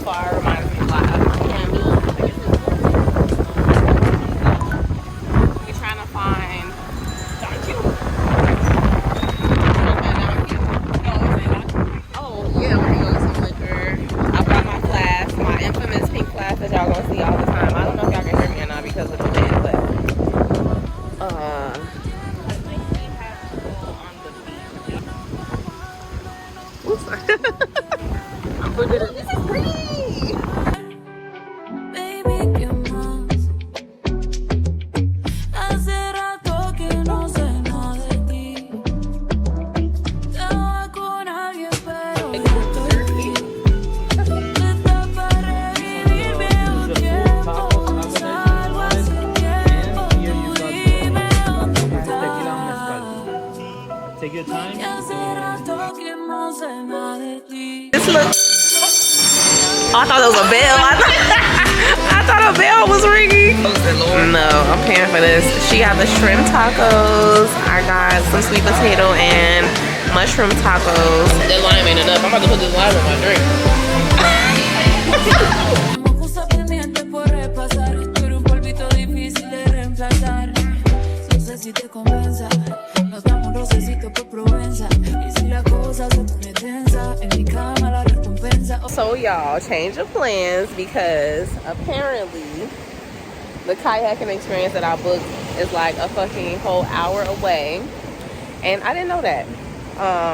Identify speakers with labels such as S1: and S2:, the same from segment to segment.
S1: far reminds me of live. We're trying to find. Oh yeah, we're gonna go get some liquor. I brought my flask, my infamous pink flask that y'all gonna see all the time. I don't know if y'all can hear me or not because of the wind, but I think we have to go on the beach. Oops. I'm putting it. This is pretty.
S2: Baby, ¿qué más? Hace rato que no sé nada de ti. Estaba con alguien, pero ya estoy bien. Está para revivir viejos tiempos. Algo hace tiempo. Tú dime dónde estás.
S3: Take your time.
S2: Que hace rato que no sé nada de ti.
S1: This looks. Oh, I thought it was a bell. I thought a bell was ringing. No, I'm paying for this. She got the shrimp tacos. I got some sweet potato and mushroom tacos. That lime ain't enough. I'm about to put this lime in my drink.
S2: Cosa pendiente por repasar. Tú eres un polvito difícil de reemplazar. No sé si te convenza. Nos damos rocecitos por Provenza. Y si la cosa se pone tensa, en mi cama la recompensa.
S1: So y'all, change of plans because apparently the kayaking experience that I booked is like a fucking whole hour away. And I didn't know that.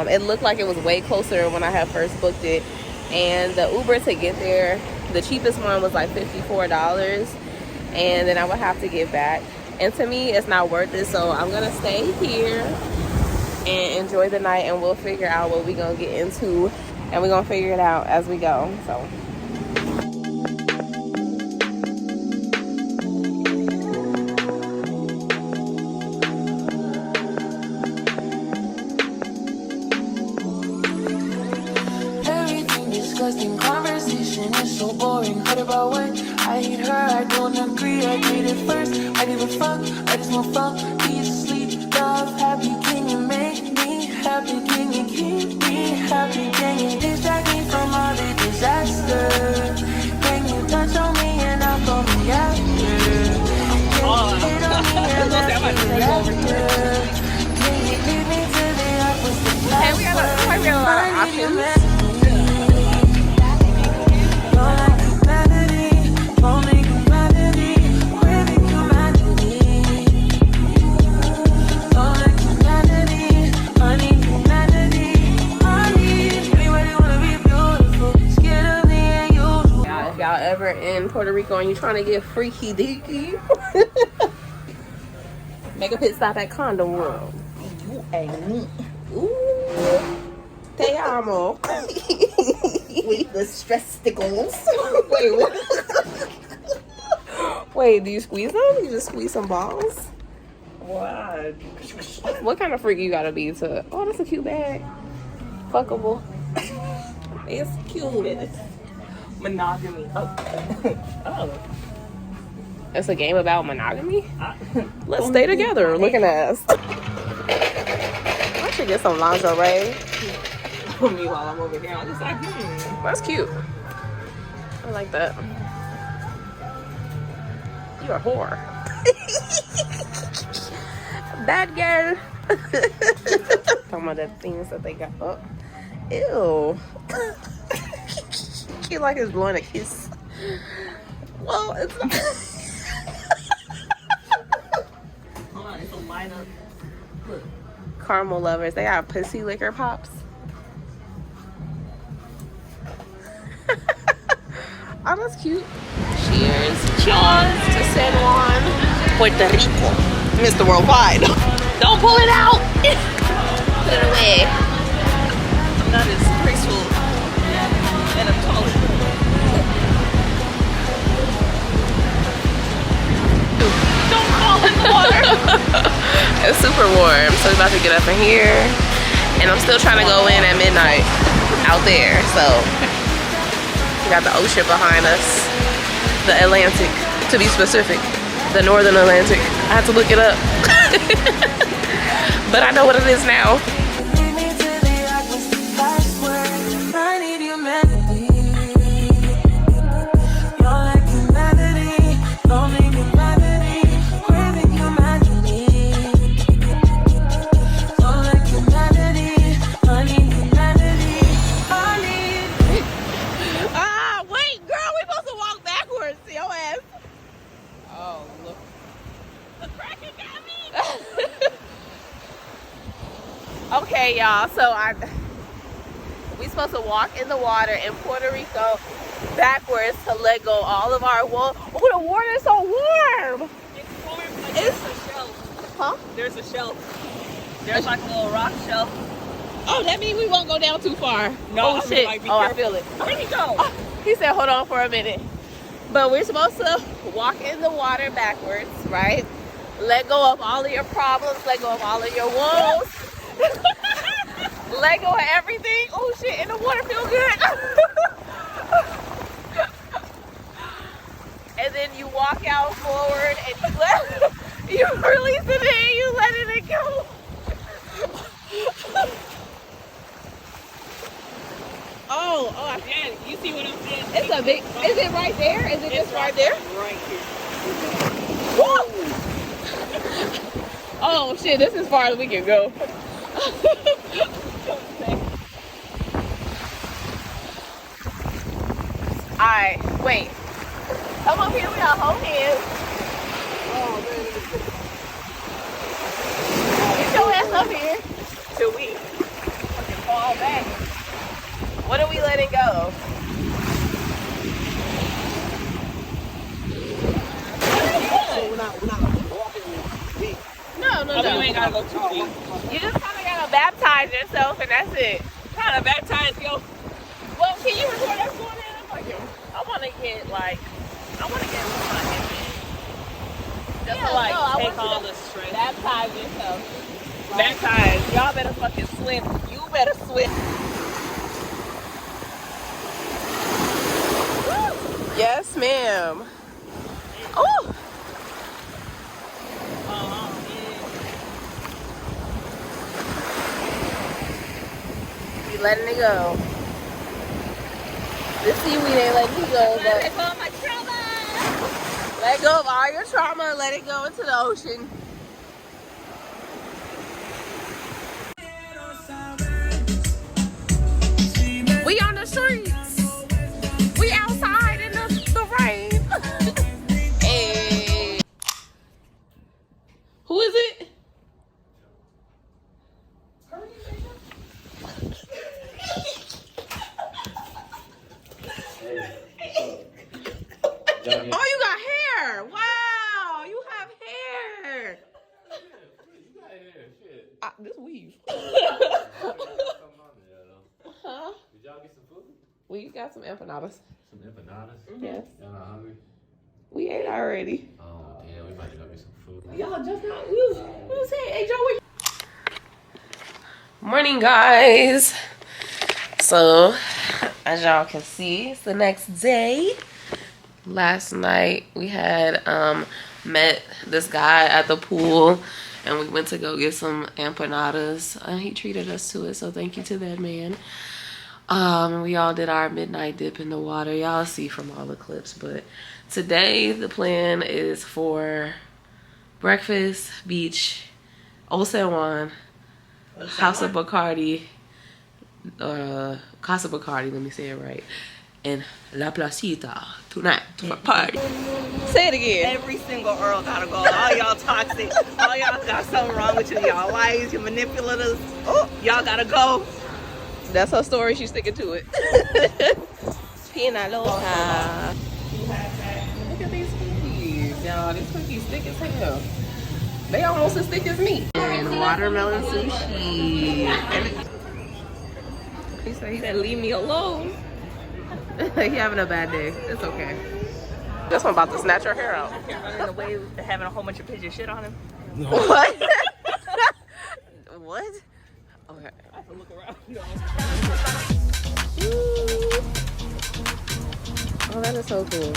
S1: It looked like it was way closer when I had first booked it. And the Uber to get there, the cheapest one was like $54. And then I would have to get back. And to me, it's not worth it. So I'm going to stay here and enjoy the night. And we'll figure out what we're going to get into. And we're going to figure it out as we go. So.
S2: Everything disgusting, conversation is so boring. Heard about what? I hate her, I don't agree. I did it first, I give a fuck. I just want fuck, peace, sleep, love, happy. Can you make me happy? Can you keep me happy? Can you distract me from all the disaster? Can you touch on me and I'll call me after? Can you hit on me and I'll be after? Can you leave me to the opposite?
S1: Hey, we got a lot of options. Ever in Puerto Rico and you're trying to get freaky deaky, make a pit stop at Condado World.
S4: You and me.
S1: Ooh, te amo.
S4: With the stress stickles.
S1: Wait, what? Wait, do you squeeze them? You just squeeze some balls?
S4: What?
S1: What kind of freak you gotta be to? Oh, that's a cute bag. Fuckable. It's cute.
S4: Monogamy. Oh.
S1: It's a game about monogamy? Let's stay together. Looking at us. I should get some lingerie.
S4: For me while I'm over here. I'm just like,
S1: That's cute. I like that. You a whore. Bad girl. Talking about the things that they got up. Ew. He like is blowing a kiss. Well, it's not.
S4: hold on, it's a lineup. Look.
S1: Caramel lovers. They got pussy liquor pops. Oh, that's cute. Cheers. Cheers to San Juan, Puerto Rico. Mr. Worldwide. Don't pull it out. Put it away.
S4: I'm not as graceful and I'm taller.
S1: Don't fall in the water. It's super warm, so we're about to get up in here. And I'm still trying to go in at midnight out there. So we got the ocean behind us. The Atlantic, to be specific. The Northern Atlantic. I had to look it up. But I know what it is now. Okay, y'all. So we supposed to walk in the water in Puerto Rico backwards to let go all of our wool. Oh, the water is so warm.
S4: It's warm, but there's a shelf.
S1: Huh?
S4: There's a shelf. There's like a little rock shelf.
S1: Oh, that means we won't go down too far.
S4: No,
S1: oh
S4: I mean,
S1: shit.
S4: like, be
S1: Oh, I
S4: careful.
S1: feel it.
S4: Where'd he go?
S1: Oh, he said, hold on for a minute. But we're supposed to walk in the water backwards, right? Let go of all of your problems. Let go of all of your woes. Let go of everything. Oh shit, and the water feel good. And then you walk out forward and you release it and you let it go. Oh, I
S4: Yeah, you see what I'm saying?
S1: It's a big. Is it right there? Is it
S4: It's
S1: just right there?
S4: Right here.
S1: Woo! Oh shit! This is as far as we can go. Alright, wait. Come up here, we gotta hold hands. Oh man. Get your ass up here till we fucking fall back. What are we letting go?
S3: We're not walking deep.
S1: No.
S4: You ain't gotta go too deep.
S1: You just kind of gotta baptize yourself and that's it.
S4: Trying to baptize yo.
S1: Well, can you record us going in? I'm like, I want to get like, I want to get
S4: Just
S1: Yeah,
S4: to like
S1: no, I
S4: take
S1: want you
S4: all
S1: to
S4: the stress.
S1: baptize yourself.
S4: Baptize. Y'all better fucking swim. You better swim.
S1: Yes, ma'am. Oh, we letting it go. The seaweed ain't letting you go, but
S4: my trauma.
S1: let go of all your trauma and let it go into the ocean. We on the streets. We outside in the rain. Hey. Who is it? Oh, you got hair. Wow, you have hair. This weave. Huh?
S3: Did y'all get some food?
S1: We got some empanadas.
S3: Some empanadas?
S1: Yes.
S3: Y'all not hungry?
S1: We ate already.
S3: Oh, damn, we might go get some food.
S1: Y'all just not. We was saying, hey, Joey. Morning, guys. So, as y'all can see, it's the next day. Last night we had met this guy at the pool, and we went to go get some empanadas, and he treated us to it. So thank you to that man. We all did our midnight dip in the water. Y'all see from all the clips, but today the plan is for breakfast, beach, Old San Juan, House of Bacardi, Casa Bacardi, let me say it right, and La Placita tonight to a party. Say it again.
S4: Every single Earl gotta go. All y'all toxic. All y'all got something wrong with you. Y'all liars. You manipulators. Oh, y'all gotta go.
S1: That's her story. She's sticking to it. Pina loca. Look at these cookies, y'all. These cookies thick as hell. They almost as thick as me. And watermelon sushi. He said, leave me alone. He having a bad day. It's okay. This one about to snatch her hair out.
S4: Running away, having a whole bunch of pigeon shit on him.
S1: What? What? Okay.
S4: I have to look around.
S1: Oh, that is so cool.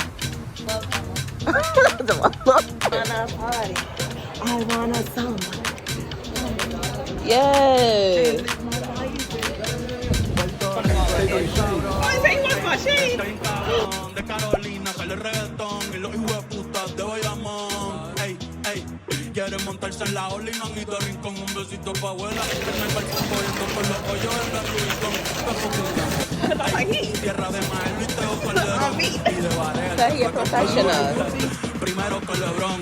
S4: I wanna some.
S1: Yes.
S4: Oh, he wants my shade.
S5: De Carolina, que el reggaetón y los hijueputas de Bayamón. Ey, ey, quieren montarse en la ola y manguito rincón. Un besito pa' abuela, en el balcón corriendo por los hoyos en la Louis Vuitton. Tierra de Mael y Teo Calderón. Y de Varela.
S1: So he a professional.
S5: Primero que LeBron.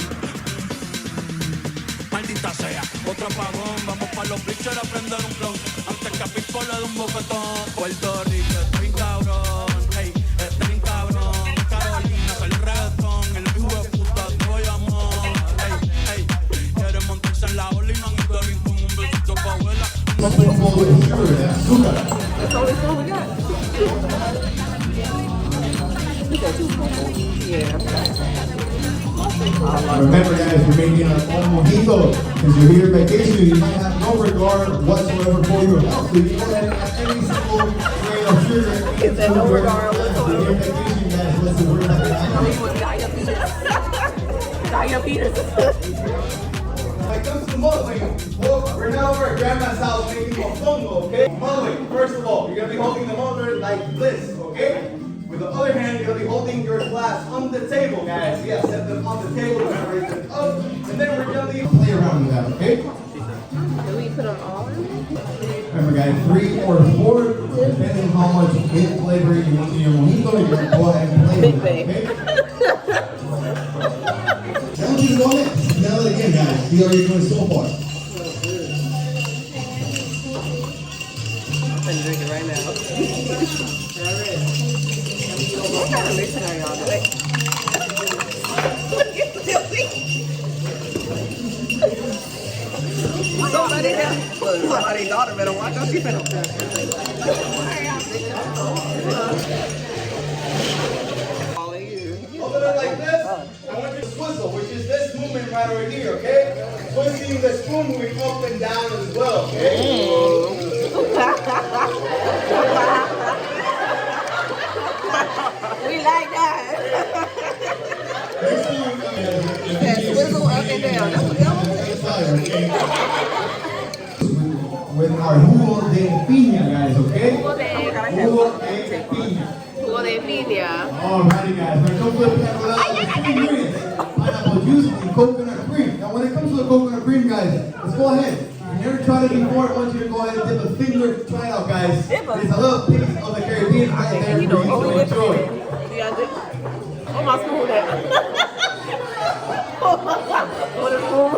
S5: Maldita maldita sea. Otro apagón, vamos pa' los bleachers a prender un blon. Antes que a Pico le dé un bofetón. Puerto Rico, estoy bien cabrón, hey, estoy bien cabrón. Carolina, que el reggaetón, el hijo de puta te voy a amor. Hey, hey, quiere montarse en la ola y manito rico con un besito pa' abuela.
S1: That's the only food we got. Yeah.
S6: Remember, guys, you're making an own mojito because you're here vacation. You might have no regard whatsoever for your health. So you go ahead and add any single grain of sugar.
S1: Is there no regard whatsoever?
S6: You're here vacation, guys. Listen, we're not
S1: Diabetes.
S6: When it comes to muddling, well, we're now over at Grandma's house making mofongo, okay? Muddling, first of all, you're gonna be holding the muddler like this, okay? With the other hand, you're gonna be holding your glass on the table, guys. Yeah, set them on the table, and raise them up, and then we're gonna play around with that, okay?
S1: Do we put them all in there?
S6: Remember, guys, 3 or 4, depending how much mint flavor you want in your mojito, you're gonna go ahead and play with it, okay? I want you to go next. Now it again, guys. See how you're doing so far.
S1: I'm gonna drink it right now. What kind of mixing are y'all doing?
S4: Somebody's daughter better watch out. She better. All of you.
S6: Open it like this. I want you to swizzle, which is this movement right over here, okay? Twisting the spoon moving up and down as well, okay?
S1: We like that.
S6: Swizzle
S1: up and down. That's what y'all
S6: with our jugo de piña, guys, okay?
S1: Jugo de
S6: piña.
S1: Jugo de piña.
S6: Alrighty, guys. When it comes to the ingredients, pineapple juice and coconut cream. Now, when it comes to the coconut cream, guys, let's go ahead. If you've never tried it before, I want you to go ahead and dip a finger. Try it out, guys. It's a little piece of the Caribbean right there for you to enjoy.
S1: Oh, my spoon that. What a spoon.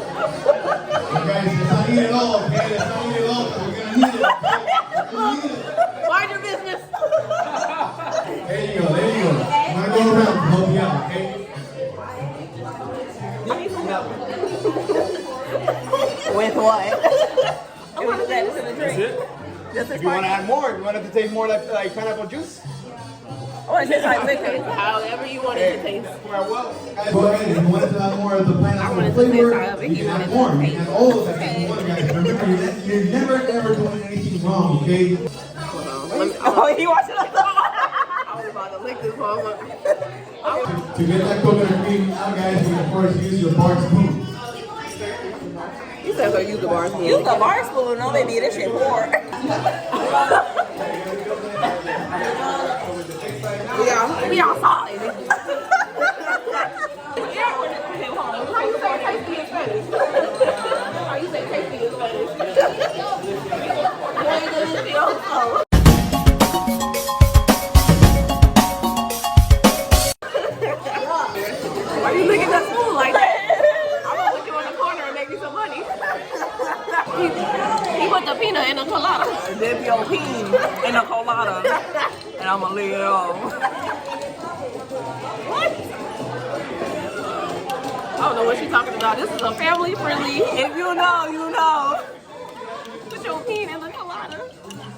S6: Guys, let's not eat it all, okay? Let's not eat it all, because we're going to need it, okay? We're gonna need it.
S1: Mind your business.
S6: There you go, there you go. I'm going to go around and help you out, okay?
S1: With what? I'm going to add this in the drink.
S6: That's it? If you want to add more, you want it to taste more like pineapple juice?
S1: I want it to taste like liquor. However you want it to taste.
S6: Well, guys, go ahead. If you want it to have more of the
S1: I want
S6: pineapple
S1: it to taste
S6: flavor,
S1: however
S6: you
S1: you
S6: can
S1: want
S6: add
S1: it
S6: more.
S1: to
S6: You
S1: taste.
S6: can add all of that if you want, guys. Remember, you're never, ever doing anything wrong, okay?
S1: Oh, he watching us. I was about to lick this motherfucker.
S6: To get that coconut cream out, guys, you can, of course, use your bar spoon.
S1: You said so use the bar spoon.
S4: Use the bar spoon. No, baby, this shit poor.
S1: We outside. How you say tasty in Spanish? How you say tasty in Spanish? Why you looking at that spoon like that? I'm gonna put you in the corner and make you some money. He put the peanut in the colada.
S4: Dip your peen in a colada, and I'm gonna leave it off.
S1: I don't know what she's talking about. This is a family friendly.
S4: If you know, you know.
S1: Put your peanut in the colada.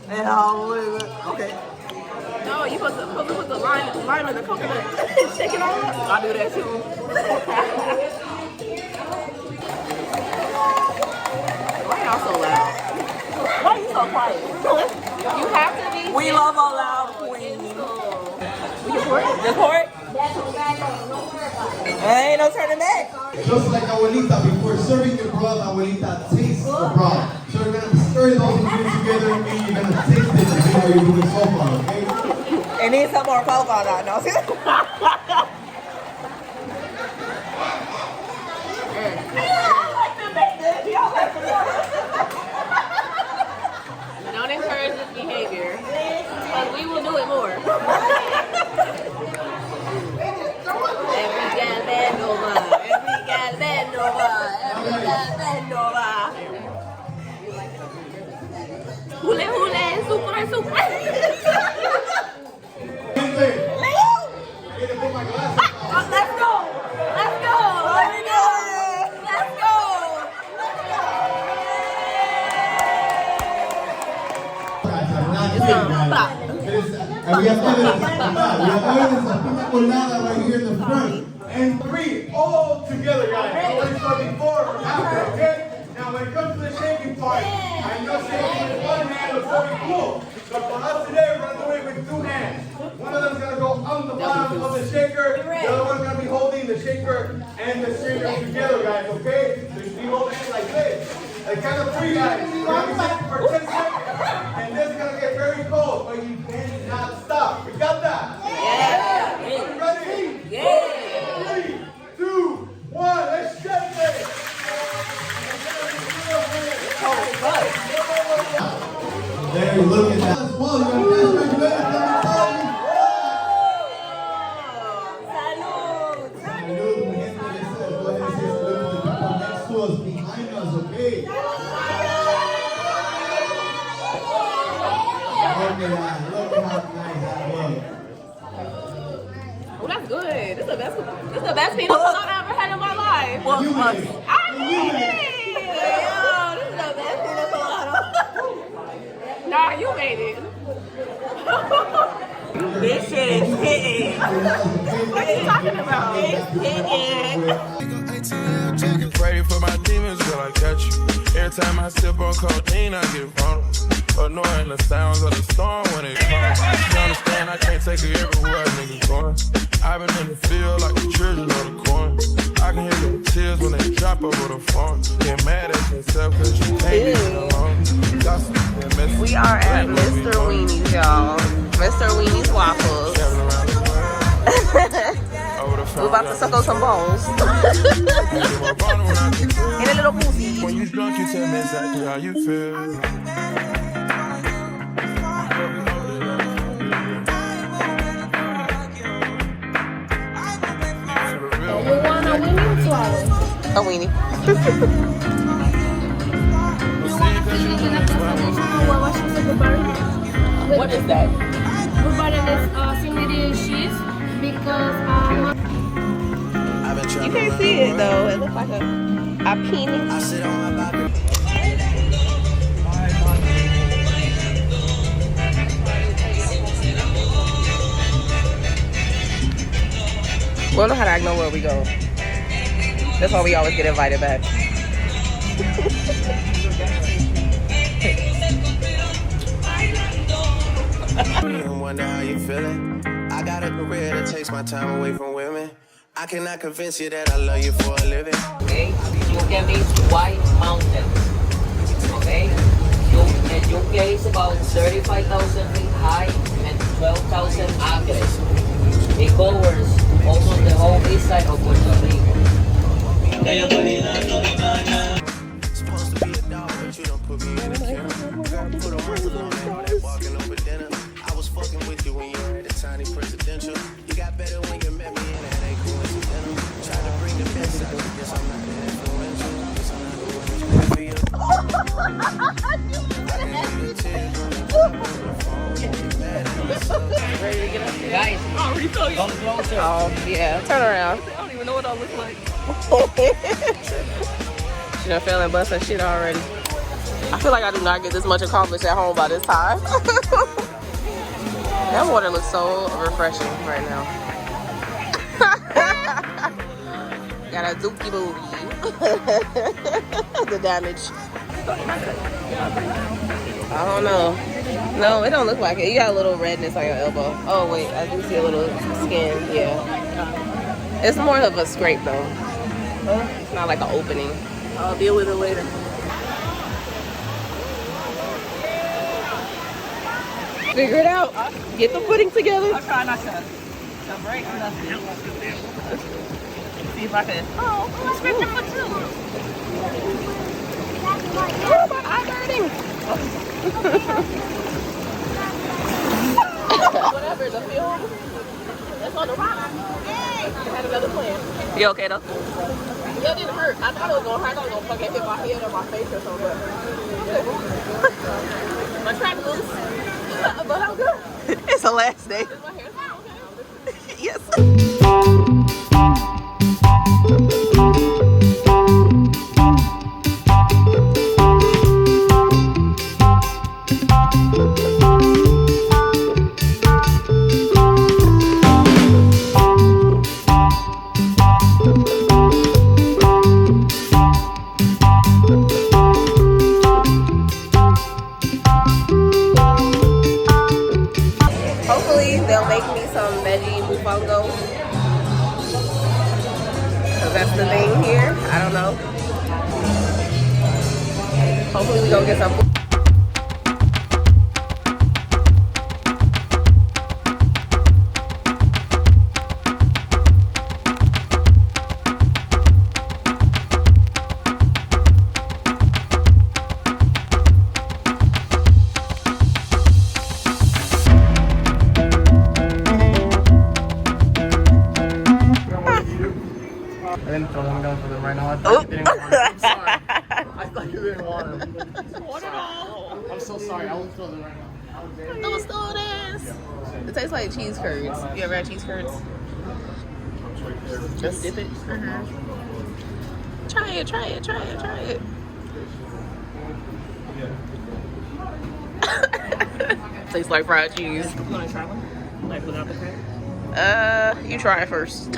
S4: And I'll leave it. Okay.
S1: No, you supposed to put the lime in the coconut. Shake it all up. I do that too. Why y'all so loud?
S4: Why you so quiet?
S1: You have to be.
S4: We love a loud queen.
S1: We can pour it.
S4: Just pour it. Ain't no turning back.
S6: Just like abuelita, before serving the broth, abuelita tastes the broth. So you're going to stir those ingredients together and you're going to taste it and see how you're doing so far, okay?
S4: It needs some more coke on that, no?
S1: Don't encourage this behavior. Because we will do it more. Every gal bend over. Every gal bend over. Every gal bend over.
S6: we have evidence of that. We have evidence of pina colada right here in the front. And 3, all together, guys. Nobody's starting 4 or after, okay? Now, when it comes to the shaking part, I know shaking with one hand looks very cool. But for us today, we're gonna do it with 2 hands. One of them's gonna go on the bottom of the shaker. The other one's gonna be holding the shaker and the shaker together, guys, okay? So you should be holding it like this. Like kind of free, guys. We're gonna be shaking for 10 seconds. And this is gonna get very cold, but you cannot stop. We got that? Yeah. Are you ready? Yeah. 3, 2, 1, let's shake it. There you look at that as well. You got to behind us, okay? Look at how nice that was.
S1: Oh, that's good. This is the best pina colada I've ever had in my life.
S6: You made it.
S1: I made it! Yo, this is the best pina colada. Nah, you made it.
S4: This shit is hitting.
S1: What are you talking about?
S4: It's hitting.
S5: Ready for my demons till I catch you. Every time I sip on codeine, I get vulnerable. Annoying the sounds of the storm when it comes. You understand, I can't take it everywhere niggas going. I've been in the field like the children of the corn. I can hear the tears when they drop over the phone. Get mad at yourself cause you can't leave it alone.
S1: We are at Mr. Weenie's, y'all. Mr. Weenie's Waffles. We're about to suck on some bones. In a little pussy.
S5: When you drunk, you tell me exactly how you feel.
S1: A weenie. What is that? You can't see it though. It looks like a penis. We don't know how to act nowhere we go. That's why we always get invited back.
S7: Wonder how you feeling. I got a career that takes my time away from women. I cannot convince you that I love you for a living.
S8: Okay, Yunque means white mountains. Okay, Yunque is about 35,000 feet high and 12,000 acres. It covers almost the whole east side of Puerto Rico.
S7: Supposed to be a dog, but you don't put me in a kennel. Put a muzzle on that walking over dinner. I was fucking with you when you were at a tiny presidential. You got better when you met me, and that ain't coincidental. Tried to bring the best out of you, guess I'm not that influential. Guess I'm not the one who's good for you. I can hear the tears running down on the phone. Get mad at myself.
S8: Guys, come closer.
S1: Oh, yeah. Turn around.
S4: I don't even know what I look like.
S1: She done feeling bust her shit already. I feel like I do not get this much accomplished at home by this time. That water looks so refreshing right now. Got a dookie booty. The damage. I don't know. No, it don't look like it. You got a little redness on your elbow. Oh wait, I do see a little skin. Yeah. It's more of a scrape though. It's not like an opening.
S4: I'll deal with it later.
S1: Figure it out. Get the pudding together.
S4: I'll try not to break nothing. See if I can. Oh, let's scrape your foot too.
S1: Oh, my eye burning. Whatever, the film. That's on the rock. I had another plan.
S4: You okay though?
S1: Yeah, it didn't hurt. I thought it was gonna hurt. I thought it was gonna fucking hit my head or my face or something. My track loose. But I'm good.
S4: It's the last day.
S1: My hair's okay.
S4: Yes.
S1: Because that's the thing here. I don't know. Hopefully we gonna get some food.
S6: I didn't throw them guns for them right now. I thought you didn't want them. I'm sorry. I thought you didn't want them. I'm so sorry. I won't throw them right now.
S1: Don't throw this. It tastes like cheese curds. You ever had cheese curds? Just dip it. Try it. Tastes like fried cheese.
S4: You wanna try one? Like without the crack?
S1: You try it first.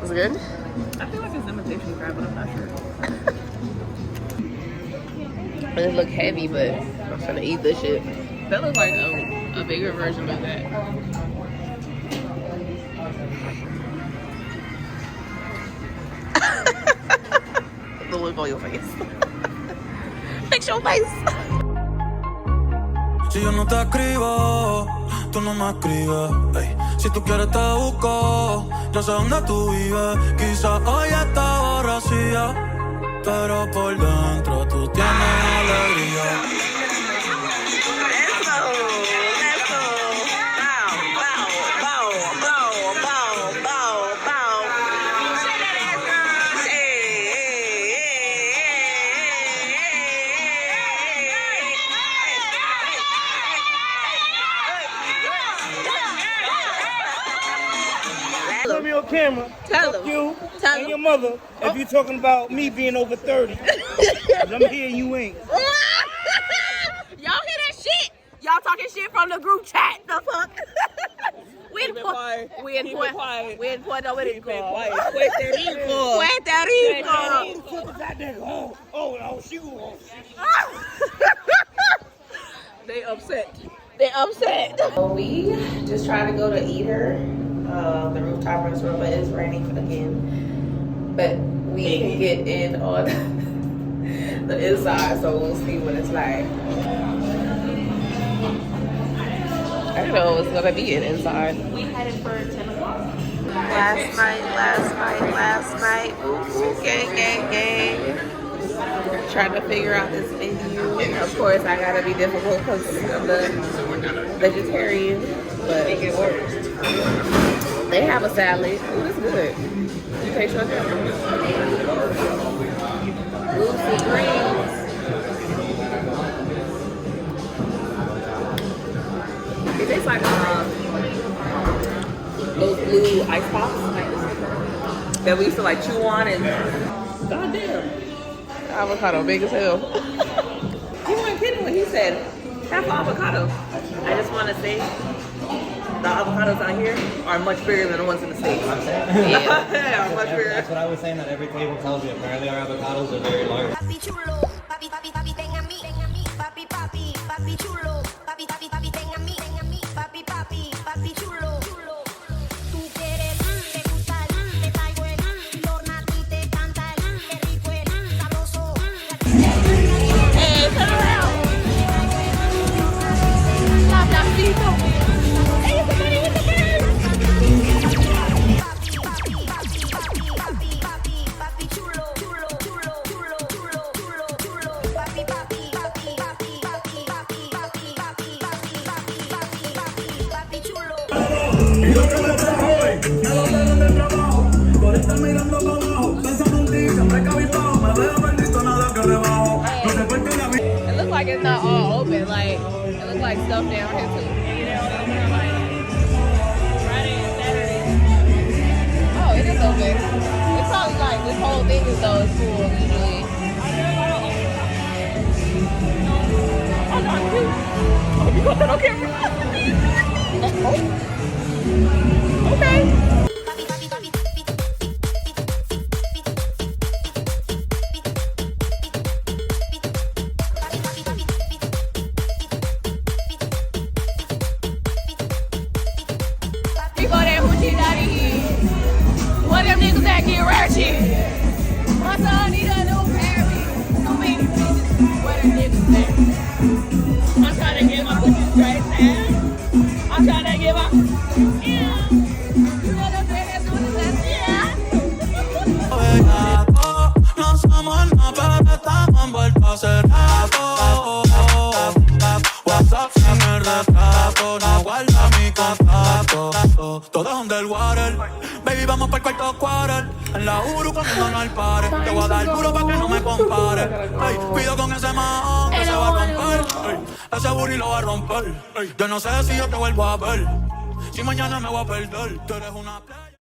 S1: Was it good?
S4: I feel like it's imitation crab, but I'm not sure.
S1: It look heavy, but I'm trying to eat this shit. That looks like a bigger version of that. The look on your face. Fix your face.
S5: Si yo no te escribo, tú no me escribes. Ey. Si tú quieres te busco, yo sé dónde tú vives. Quizás hoy está borracía, pero por dentro tú tienes alegría.
S9: Put me on camera.
S1: Tell
S9: Fuck
S1: him.
S9: you
S1: Tell
S9: and
S1: him.
S9: your mother if you talking about me being over 30. 'Cause I'm here and you ain't.
S1: Y'all hear that shit? Y'all talking shit from the group chat. The fuck? We in Puerto Rico. Puerto Rico.
S9: Oh, she was.
S1: They upset. We just tried to go to Eater, the rooftop restaurant, but it's raining again. But we can get in on the inside, so we'll see what it's like. I don't know what's gonna be inside.
S4: We headed for 10 o'clock.
S1: Last night. Ooh, gang. Trying to figure out this menu. Of course, I gotta be difficult because I'm the vegetarian, but make it work. They have a salad. Ooh, it's good. You taste your salad. Leafy greens. It tastes like those blue ice pops that we used to like chew on and goddamn. Avocado big as hell. He wasn't kidding when he said half avocado.
S4: I just want to say the avocados out here are much bigger than the ones in the States.
S1: Yeah.
S4: They are much bigger.
S3: That's what I was saying, that every table tells you. Apparently our avocados are very large.
S10: Papi chulo, papi, papi, papi, ten a mí, papi, papi, papi chulo, papi, papi, papi, ten a mí, papi, papi, papi chulo. Tú quieres, te gusta, te traigo el torna, a ti te canta el qué rico el sabroso.
S1: Hey, turn around. Stop, Placita. Hey, somebody with the bird.
S10: Papi chulo, chulo, chulo, chulo, chulo, chulo, chulo, papi, papi, papi, papi, papi, papi, papi, papi, papi, papi, chulo.
S5: Y lo que me trajo hoy, me lo dejo de trabajo. Por estar mirando para abajo, pensando en ti, siempre cabizbajo. Me veo bendito, nada que rebajo. No se cuente la vida.
S1: It looks like it's not all open. Like, it looks like stuff down here too. Oh, it is open. It's probably like this whole thing is though is full usually. Oh, no, it's cute. Oh, you got that on camera? Oh. Okay.
S10: Papi, papi, papi,
S5: mi casa, todo underwater. Baby, vamos para el cuarto quarter. En la Uru comiendo no al pare. Te voy a dar duro pa' que no me compare. Ey, pido con ese man que se va a romper. Ey, ese booty lo va a romper. Ey, yo no sé si yo te vuelvo a ver. Si mañana me voy a perder. Tú eres una playa.